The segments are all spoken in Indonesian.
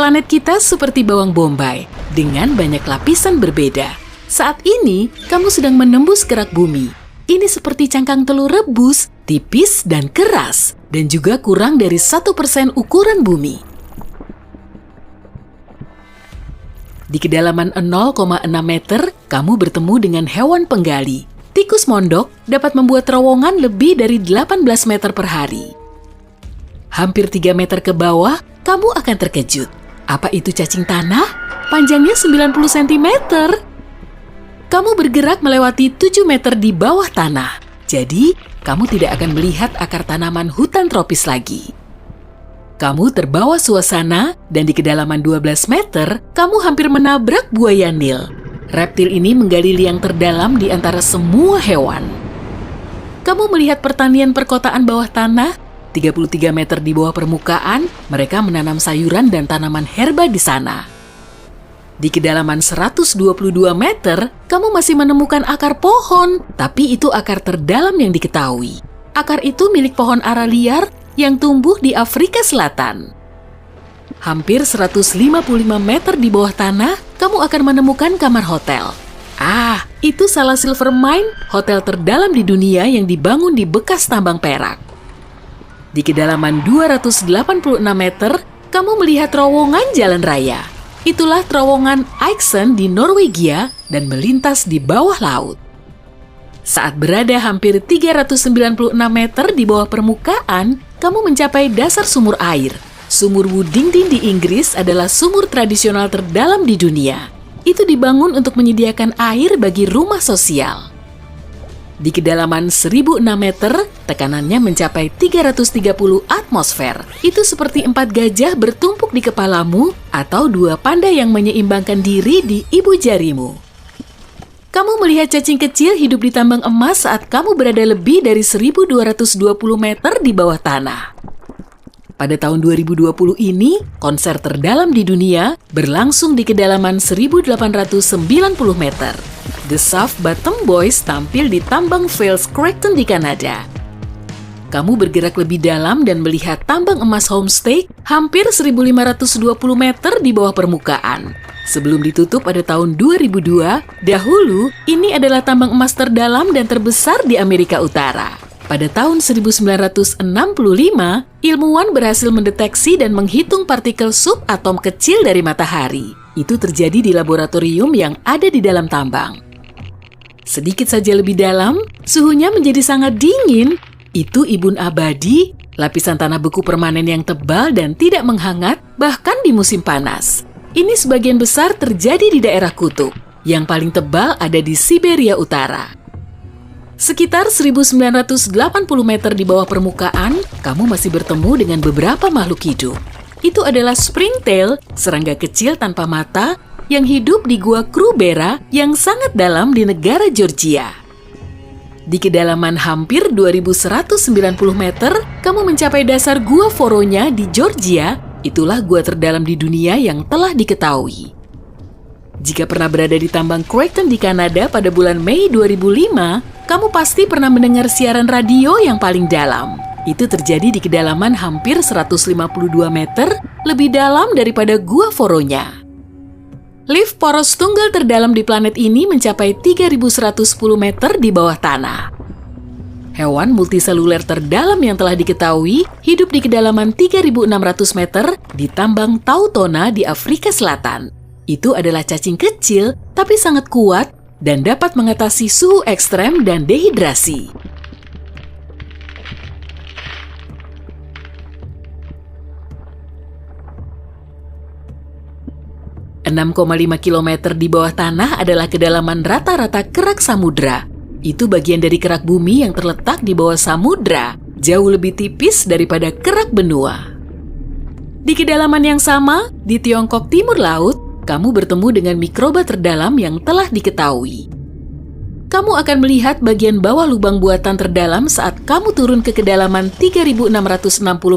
Planet kita seperti bawang bombay, dengan banyak lapisan berbeda. Saat ini, kamu sedang menembus kerak bumi. Ini seperti cangkang telur rebus, tipis dan keras, dan juga kurang dari 1% ukuran bumi. Di kedalaman 0,6 meter, kamu bertemu dengan hewan penggali. Tikus mondok dapat membuat terowongan lebih dari 18 meter per hari. Hampir 3 meter ke bawah, kamu akan terkejut. Apa itu cacing tanah? Panjangnya 90 cm. Kamu bergerak melewati 7 meter di bawah tanah. Jadi, kamu tidak akan melihat akar tanaman hutan tropis lagi. Kamu terbawa suasana dan di kedalaman 12 meter, kamu hampir menabrak buaya Nil. Reptil ini menggali liang terdalam di antara semua hewan. Kamu melihat pertanian perkotaan bawah tanah, 33 meter di bawah permukaan, mereka menanam sayuran dan tanaman herba di sana. Di kedalaman 122 meter, kamu masih menemukan akar pohon, tapi itu akar terdalam yang diketahui. Akar itu milik pohon ara liar yang tumbuh di Afrika Selatan. Hampir 155 meter di bawah tanah, kamu akan menemukan kamar hotel. Itu salah Silvermine, hotel terdalam di dunia yang dibangun di bekas tambang perak. Di kedalaman 286 meter, kamu melihat terowongan jalan raya. Itulah terowongan Eiksund di Norwegia dan melintas di bawah laut. Saat berada hampir 396 meter di bawah permukaan, kamu mencapai dasar sumur air. Sumur Woodington di Inggris adalah sumur tradisional terdalam di dunia. Itu dibangun untuk menyediakan air bagi rumah sosial. Di kedalaman 1006 meter, tekanannya mencapai 330 atmosfer. Itu seperti 4 gajah bertumpuk di kepalamu atau 2 panda yang menyeimbangkan diri di ibu jarimu. Kamu melihat cacing kecil hidup di tambang emas saat kamu berada lebih dari 1220 meter di bawah tanah. Pada tahun 2020 ini, konser terdalam di dunia berlangsung di kedalaman 1890 meter. The Soft Bottom Boys tampil di tambang Fales Creighton di Kanada. Kamu bergerak lebih dalam dan melihat tambang emas Homestake hampir 1520 meter di bawah permukaan. Sebelum ditutup pada tahun 2002, dahulu ini adalah tambang emas terdalam dan terbesar di Amerika Utara. Pada tahun 1965, ilmuwan berhasil mendeteksi dan menghitung partikel subatom kecil dari matahari. Itu terjadi di laboratorium yang ada di dalam tambang. Sedikit saja lebih dalam, suhunya menjadi sangat dingin. Itu ibun abadi, lapisan tanah beku permanen yang tebal dan tidak menghangat, bahkan di musim panas. Ini sebagian besar terjadi di daerah kutub. Yang paling tebal ada di Siberia Utara. Sekitar 1980 meter di bawah permukaan, kamu masih bertemu dengan beberapa makhluk hidup. Itu adalah springtail, serangga kecil tanpa mata, yang hidup di gua Krubera yang sangat dalam di negara Georgia. Di kedalaman hampir 2190 meter, kamu mencapai dasar gua Voronya di Georgia. Itulah gua terdalam di dunia yang telah diketahui. Jika pernah berada di tambang Creighton di Kanada pada bulan Mei 2005, kamu pasti pernah mendengar siaran radio yang paling dalam. Itu terjadi di kedalaman hampir 152 meter, lebih dalam daripada gua Voronya. Lift poros tunggal terdalam di planet ini mencapai 3110 meter di bawah tanah. Hewan multiseluler terdalam yang telah diketahui hidup di kedalaman 3600 meter di tambang Tautona di Afrika Selatan. Itu adalah cacing kecil tapi sangat kuat dan dapat mengatasi suhu ekstrem dan dehidrasi. 6,5 km di bawah tanah adalah kedalaman rata-rata kerak samudra. Itu bagian dari kerak bumi yang terletak di bawah samudra, jauh lebih tipis daripada kerak benua. Di kedalaman yang sama, di Tiongkok Timur Laut, kamu bertemu dengan mikroba terdalam yang telah diketahui. Kamu akan melihat bagian bawah lubang buatan terdalam saat kamu turun ke kedalaman 3.660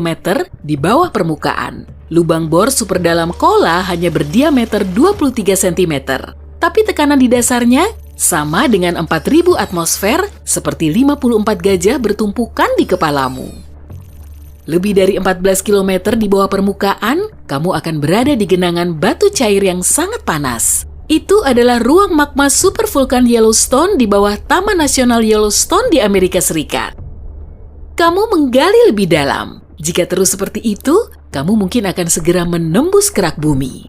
meter di bawah permukaan. Lubang bor super dalam kola hanya berdiameter 23 cm, tapi tekanan di dasarnya sama dengan 4.000 atmosfer seperti 54 gajah bertumpukan di kepalamu. Lebih dari 14 km di bawah permukaan, kamu akan berada di genangan batu cair yang sangat panas. Itu adalah ruang magma supervulkan Yellowstone di bawah Taman Nasional Yellowstone di Amerika Serikat. Kamu menggali lebih dalam. Jika terus seperti itu, kamu mungkin akan segera menembus kerak bumi.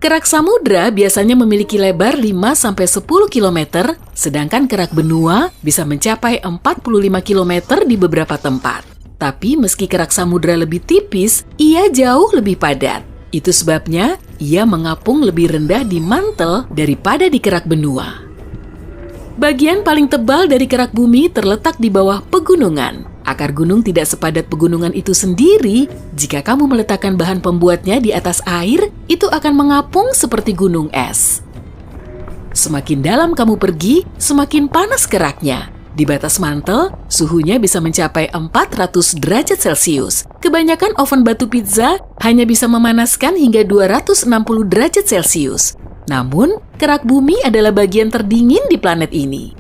Kerak samudra biasanya memiliki lebar 5-10 km, sedangkan kerak benua bisa mencapai 45 km di beberapa tempat. Tapi meski kerak samudra lebih tipis, ia jauh lebih padat. Itu sebabnya ia mengapung lebih rendah di mantel daripada di kerak benua. Bagian paling tebal dari kerak bumi terletak di bawah pegunungan. Akar gunung tidak sepadat pegunungan itu sendiri. Jika kamu meletakkan bahan pembuatnya di atas air, itu akan mengapung seperti gunung es. Semakin dalam kamu pergi, semakin panas keraknya. Di batas mantel, suhunya bisa mencapai 400 derajat Celcius. Kebanyakan oven batu pizza hanya bisa memanaskan hingga 260 derajat Celcius. Namun, kerak bumi adalah bagian terdingin di planet ini.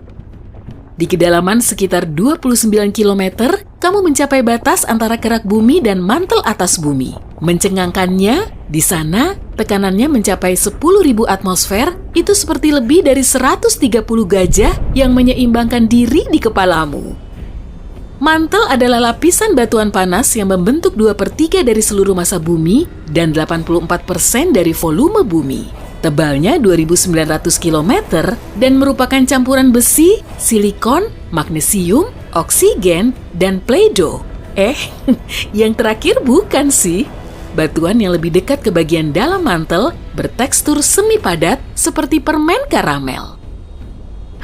Di kedalaman sekitar 29 km, kamu mencapai batas antara kerak bumi dan mantel atas bumi. Mencengangkannya, di sana tekanannya mencapai 10.000 atmosfer, itu seperti lebih dari 130 gajah yang menyeimbangkan diri di kepalamu. Mantel adalah lapisan batuan panas yang membentuk 2/3 dari seluruh massa bumi dan 84% dari volume bumi. Tebalnya 2.900 km dan merupakan campuran besi, silikon, magnesium, oksigen, dan Play-Doh. Yang terakhir bukan sih. Batuan yang lebih dekat ke bagian dalam mantel bertekstur semi padat seperti permen karamel.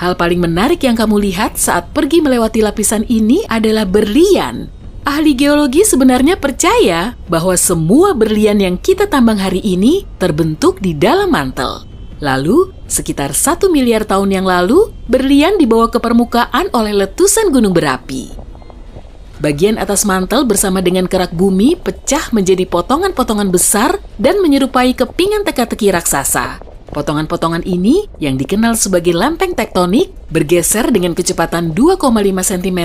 Hal paling menarik yang kamu lihat saat pergi melewati lapisan ini adalah berlian. Ahli geologi sebenarnya percaya bahwa semua berlian yang kita tambang hari ini terbentuk di dalam mantel. Lalu, sekitar 1 miliar tahun yang lalu, berlian dibawa ke permukaan oleh letusan gunung berapi. Bagian atas mantel bersama dengan kerak bumi pecah menjadi potongan-potongan besar dan menyerupai kepingan teka-teki raksasa. Potongan-potongan ini, yang dikenal sebagai lempeng tektonik, bergeser dengan kecepatan 2,5 cm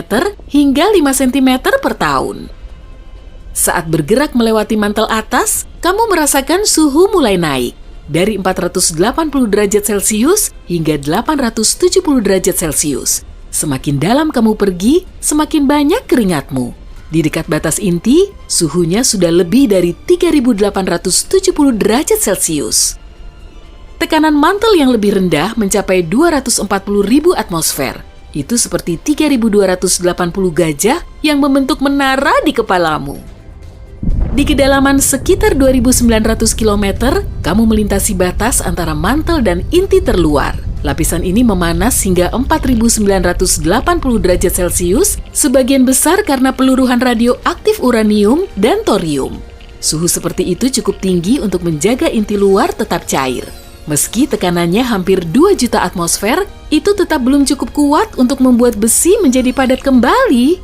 hingga 5 cm per tahun. Saat bergerak melewati mantel atas, kamu merasakan suhu mulai naik, dari 480 derajat Celcius hingga 870 derajat Celcius. Semakin dalam kamu pergi, semakin banyak keringatmu. Di dekat batas inti, suhunya sudah lebih dari 3.870 derajat Celcius. Tekanan mantel yang lebih rendah mencapai 240.000 atmosfer. Itu seperti 3.280 gajah yang membentuk menara di kepalamu. Di kedalaman sekitar 2.900 km, kamu melintasi batas antara mantel dan inti terluar. Lapisan ini memanas hingga 4.980 derajat Celcius, sebagian besar karena peluruhan radioaktif uranium dan thorium. Suhu seperti itu cukup tinggi untuk menjaga inti luar tetap cair. Meski tekanannya hampir 2 juta atmosfer, itu tetap belum cukup kuat untuk membuat besi menjadi padat kembali.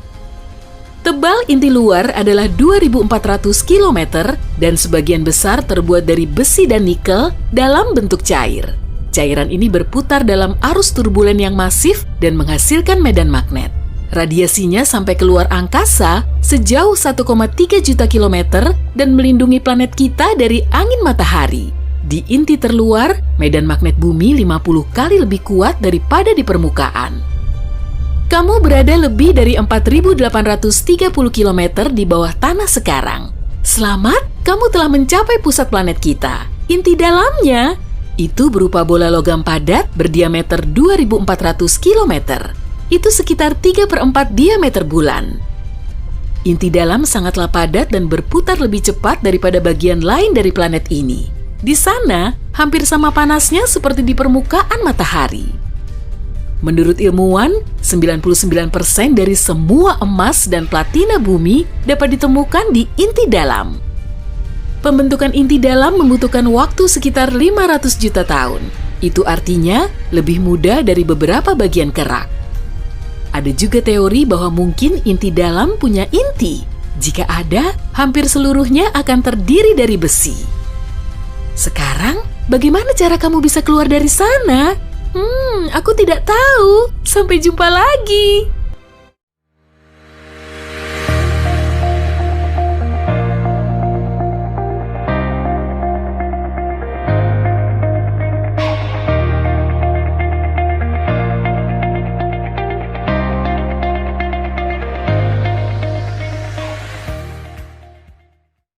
Tebal inti luar adalah 2.400 km dan sebagian besar terbuat dari besi dan nikel dalam bentuk cair. Cairan ini berputar dalam arus turbulen yang masif dan menghasilkan medan magnet. Radiasinya sampai keluar angkasa sejauh 1,3 juta kilometer dan melindungi planet kita dari angin matahari. Di inti terluar, medan magnet bumi 50 kali lebih kuat daripada di permukaan. Kamu berada lebih dari 4.830 km di bawah tanah sekarang. Selamat, kamu telah mencapai pusat planet kita. Inti dalamnya, itu berupa bola logam padat berdiameter 2.400 km. Itu sekitar 3/4 diameter bulan. Inti dalam sangatlah padat dan berputar lebih cepat daripada bagian lain dari planet ini. Di sana, hampir sama panasnya seperti di permukaan matahari. Menurut ilmuwan, 99% dari semua emas dan platina bumi dapat ditemukan di inti dalam. Pembentukan inti dalam membutuhkan waktu sekitar 500 juta tahun. Itu artinya lebih mudah dari beberapa bagian kerak. Ada juga teori bahwa mungkin inti dalam punya inti. Jika ada, hampir seluruhnya akan terdiri dari besi. Sekarang, bagaimana cara kamu bisa keluar dari sana? Aku tidak tahu. Sampai jumpa lagi.